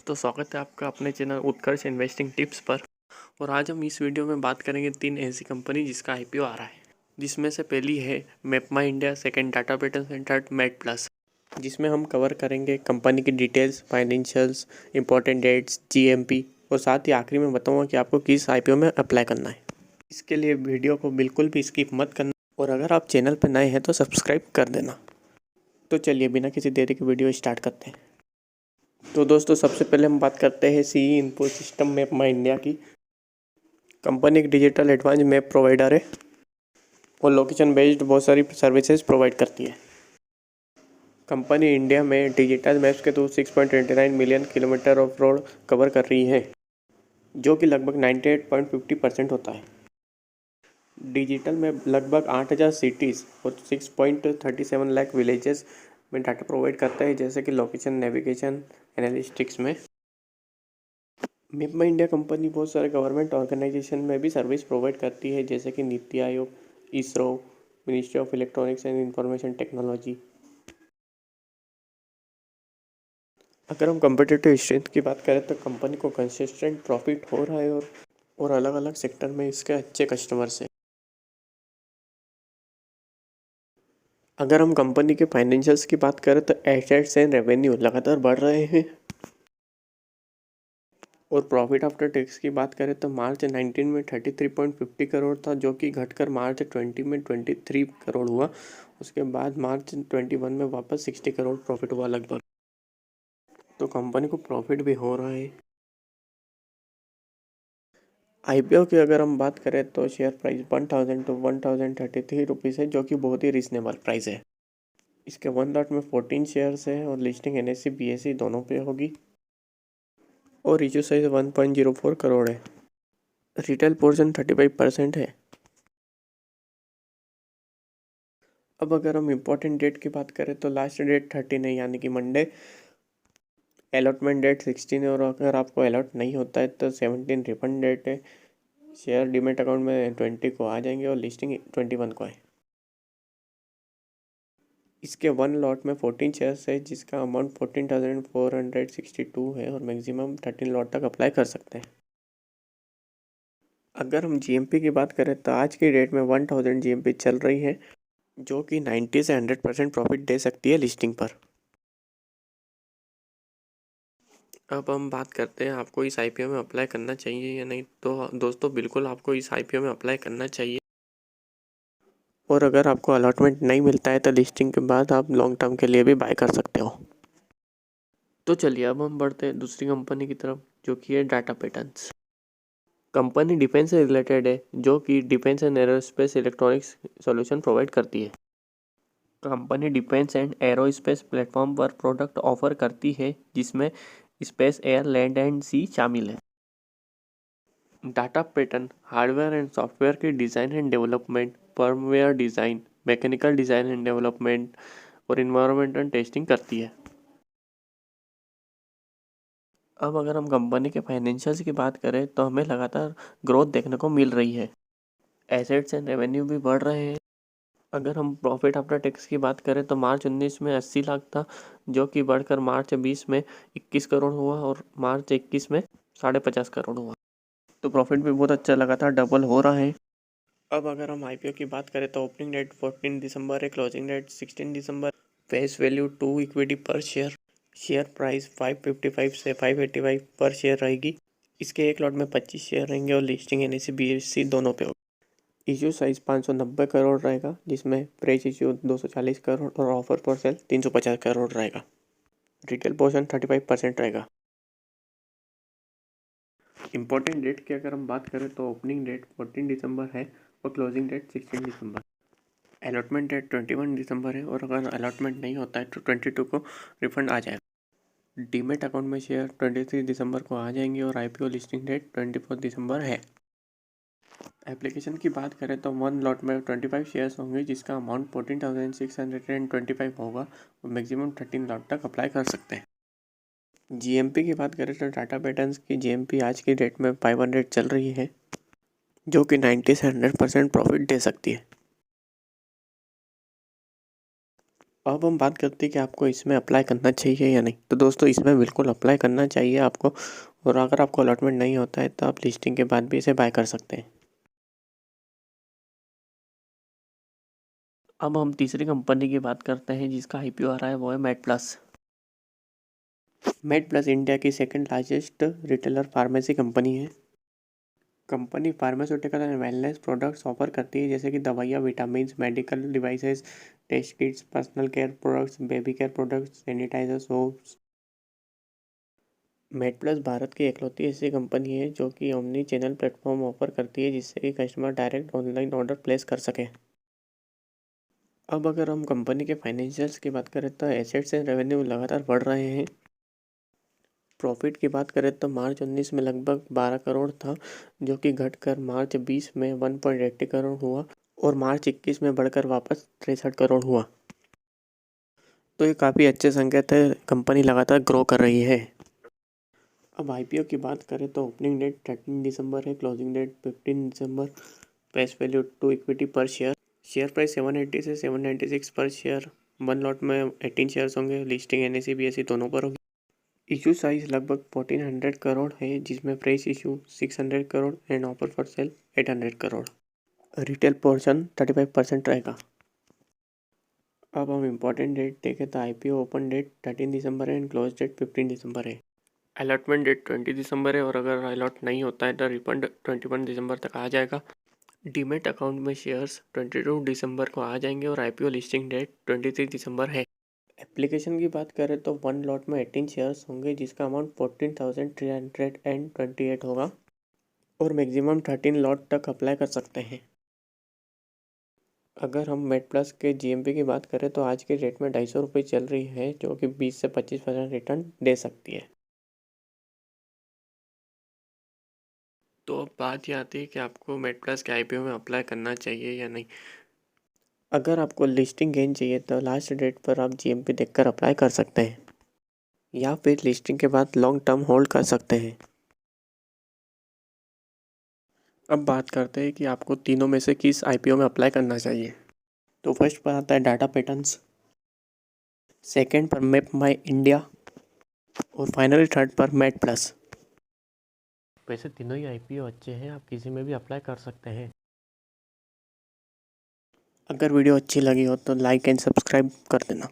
दोस्तों, स्वागत है आपका अपने चैनल उत्कर्ष इन्वेस्टिंग टिप्स पर। और आज हम इस वीडियो में बात करेंगे 3 ऐसी कंपनी जिसका आईपीओ आ रहा है, जिसमें से पहली है MapmyIndia, second Tata pattern and third med plus. जिसमें हम कवर करेंगे कंपनी की details, financials, important dates, GMP और साथ ही आखिरी में बताऊँगा कि आपको किस आईपीओ में अप्लाई करना है। इसके लिए वीडियो को बिल्कुल भी स्किप मत करना और अगर आप चैनल पर नए हैं तो सब्सक्राइब कर देना। तो चलिए बिना किसी देरी के वीडियो स्टार्ट करते हैं। तो दोस्तों, सबसे पहले हम बात करते हैं सीई इन्फो सिस्टम मैपमा इंडिया की। कंपनी एक डिजिटल एडवांस मैप प्रोवाइडर है और लोकेशन बेस्ड बहुत सारी सर्विसेज प्रोवाइड करती है। कंपनी इंडिया में डिजिटल मैप्स के through 6.29 million kilometre of road cover कर रही है, जो कि लगभग 98.50% होता है। डिजिटल मैप लगभग 8,000 सिटीज़ और 6.37 लाख विलेजेस में डाटा प्रोवाइड करता है, जैसे कि लोकेशन, नेविगेशन, एनालिटिक्स में। मैपमा इंडिया कंपनी बहुत सारे गवर्नमेंट ऑर्गेनाइजेशन में भी सर्विस प्रोवाइड करती है, जैसे कि NITI Aayog, ISRO, ministry of electronics and information technology. अगर हम कम्पिटिटिव स्ट्रेंथ की बात करें तो कंपनी को कंसिस्टेंट प्रॉफिट हो रहा है और अलग अलग सेक्टर में इसके अच्छे कस्टमर्स हैं। अगर हम कंपनी के फाइनेंशियल्स की बात करें तो एसेट्स एंड रेवेन्यू लगातार बढ़ रहे हैं और प्रॉफिट आफ्टर टैक्स की बात करें तो मार्च 19 में 33.50 करोड़ था, जो कि घटकर मार्च 20 में 23 करोड़ हुआ। उसके बाद मार्च 21 में वापस 60 करोड़ प्रॉफिट हुआ लगभग। तो कंपनी को प्रॉफिट भी हो रहा है। आईपीओ की अगर हम बात करें तो शेयर प्राइस 1000 to 1033 रुपीज़ है, जो कि बहुत ही रिजनेबल प्राइस है। इसके वन लॉट में 14 शेयर्स है और लिस्टिंग एनएससी बीएसई दोनों पे होगी और इशू साइज 1.04 करोड़ है। रिटेल पोर्शन 35% है। अब अगर हम इम्पोर्टेंट डेट की बात करें तो लास्ट डेट 13 है, यानी कि मंडे। अलॉटमेंट डेट 16 है और अगर आपको अलॉट नहीं होता है तो 17 रिफंड डेट है। शेयर डीमेट अकाउंट में 20 को आ जाएंगे और लिस्टिंग 21 को है। इसके वन लॉट में 14 शेयर्स है, जिसका अमाउंट 14,462 है और मैक्सिमम 13 लॉट तक अप्लाई कर सकते हैं। अगर हम जीएमपी की बात करें तो आज की डेट में 1000 जीएमपी चल रही है, जो कि 90 से 100% प्रॉफिट दे सकती है लिस्टिंग पर। अब हम बात करते हैं आपको इस आईपीओ में अप्लाई करना चाहिए या नहीं। तो दोस्तों, बिल्कुल आपको इस आईपीओ में अप्लाई करना चाहिए और अगर आपको अलॉटमेंट नहीं मिलता है तो लिस्टिंग के बाद आप लॉन्ग टर्म के लिए भी बाय कर सकते हो। तो चलिए अब हम बढ़ते हैं दूसरी कंपनी की तरफ, जो कि है टाटा पैटर्न्स। कंपनी डिफेंस से रिलेटेड है, जो कि defence and aerospace electronics solution provide करती है। Company defence and aerospace platform पर प्रोडक्ट ऑफर करती है, जिसमें space, air, land and sea शामिल है। Tata pattern hardware and software के design and development, firmware design, mechanical design and development और इन्वायरमेंटल टेस्टिंग करती है। अब अगर हम कंपनी के फाइनेंशियल्स की बात करें तो हमें लगातार ग्रोथ देखने को मिल रही है। एसेट्स एंड रेवेन्यू भी बढ़ रहे हैं। अगर हम प्रॉफिट आफ्टर टैक्स की बात करें तो मार्च 19 में 80 लाख था, जो कि बढ़कर मार्च 20 में 21 करोड़ हुआ और मार्च 21 में 50.5 करोड़ हुआ। तो प्रॉफिट भी बहुत अच्छा लगातार डबल हो रहा है। अब अगर हम आईपीओ की बात करें तो ओपनिंग डेट 14 दिसंबर है, क्लोजिंग डेट 16 दिसंबर। फेस वैल्यू 2 इक्विटी पर शेयर। शेयर प्राइस 555 से 585 पर शेयर रहेगी। इसके एक लॉट में 25 शेयर रहेंगे और लिस्टिंग एनएससी बीएसई दोनों पे होगी। इश्यू साइज 590 करोड़ रहेगा, जिसमें प्रेस इश्यू 240 करोड़ और ऑफर फॉर सेल 350 करोड़ रहेगा। रिटेल पोर्शन 35% रहेगा। इंपॉर्टेंट डेट की अगर हम बात करें तो ओपनिंग डेट 14 दिसंबर है और क्लोजिंग डेट 16 दिसंबर। अलॉटमेंट डेट 21 दिसंबर है और अगर अलॉटमेंट नहीं होता है तो 22 को रिफंड आ जाएगा। डीमेट अकाउंट में शेयर 23 दिसंबर को आ जाएंगे और आईपीओ लिस्टिंग डेट 24 दिसंबर है। एप्लीकेशन की बात करें तो वन लॉट में 25 शेयर्स होंगे, जिसका अमाउंट 14,625 होगा और मैक्सिमम 13 लॉट तक अप्लाई कर सकते हैं। जीएमपी की बात करें तो टाटा पैटर्न्स की जीएमपी आज की डेट में 500 चल रही है, जो कि 90 से 100% प्रॉफिट दे सकती है। अब हम बात करते हैं कि आपको इसमें अप्लाई करना चाहिए या नहीं। तो दोस्तों इसमें बिल्कुल अप्लाई करना चाहिए आपको, और अगर आपको अलॉटमेंट नहीं होता है तो आप लिस्टिंग के बाद भी इसे बाय कर सकते हैं। अब हम तीसरी कंपनी की बात करते हैं जिसका आईपीओ आ रहा है, वो है med plus. Med plus India की second largest retailer pharmacy company है। Company pharmaceutical and wellness products offer करती है, जैसे कि दवाइयाँ, vitamin, medical devices, test kits, personal care products, baby care products, sanitizer, soaps. Med plus Bharat की इकलौती ऐसी कंपनी है जो कि ओमनी चैनल प्लेटफॉर्म ऑफर करती है, जिससे कि customer direct online order place कर सकें। अब अगर हम कंपनी के फाइनेंशियल्स की बात करें तो एसेट्स एंड रेवेन्यू लगातार बढ़ रहे हैं। प्रॉफिट की बात करें तो मार्च 19 में लगभग 12 करोड़ था, जो कि घटकर मार्च 20 में 1.80 करोड़ हुआ और मार्च 21 में बढ़कर वापस 63 करोड़ हुआ। तो ये काफ़ी अच्छे संकेत है, कंपनी लगातार ग्रो कर रही है। अब आईपीओ की बात करें तो ओपनिंग डेट 13 दिसंबर है, क्लोजिंग डेट 15 दिसंबर। फेस वैल्यू टू इक्विटी पर शेयर प्राइस 780 से 796 पर शेयर। वन लॉट में 18 शेयर्स होंगे। लिस्टिंग एनएसई बीएसई दोनों पर होगी। इशू साइज लगभग 1400 करोड़ है, जिसमें fresh issue 600 crore and offer for sale 800 crore. Retail portion 35% रहेगा। अब हम इम्पोर्टेंट डेट देखें तो आईपीओ ओपन डेट 13 दिसंबर है एंड क्लोज डेट 15 दिसंबर है। अलॉटमेंट डेट 20 दिसंबर है और अगर अलॉट नहीं होता है तो रिफंड 21 दिसंबर तक आ जाएगा। डीमेट अकाउंट में शेयर्स 22 दिसंबर को आ जाएंगे और आईपीओ लिस्टिंग डेट 23 दिसंबर है। एप्लीकेशन की बात करें तो वन लॉट में 18 शेयर्स होंगे, जिसका अमाउंट 14,328 होगा और मैक्सिमम 13 लॉट तक अप्लाई कर सकते हैं। अगर हम मेड प्लस के जीएमपी की बात करें तो आज के रेट में 250 रुपये चल रही है, जो कि 20 से 25% रिटर्न दे सकती है। तो अब बात ये आती है कि आपको मेड प्लस के आईपीओ में अप्लाई करना चाहिए या नहीं। अगर आपको लिस्टिंग गेन चाहिए तो लास्ट डेट पर आप जीएमपी देखकर अप्लाई कर सकते हैं, या फिर लिस्टिंग के बाद लॉन्ग टर्म होल्ड कर सकते हैं। अब बात करते हैं कि आपको तीनों में से किस आईपीओ में अप्लाई करना चाहिए। तो फर्स्ट पर आता है डाटा पैटर्न्स, सेकंड पर मैप माई इंडिया और फाइनली थर्ड पर मेड प्लस। वैसे तीनों ही आईपीओ अच्छे हैं, आप किसी में भी अप्लाई कर सकते हैं। अगर वीडियो अच्छी लगी हो तो लाइक एंड सब्सक्राइब कर देना।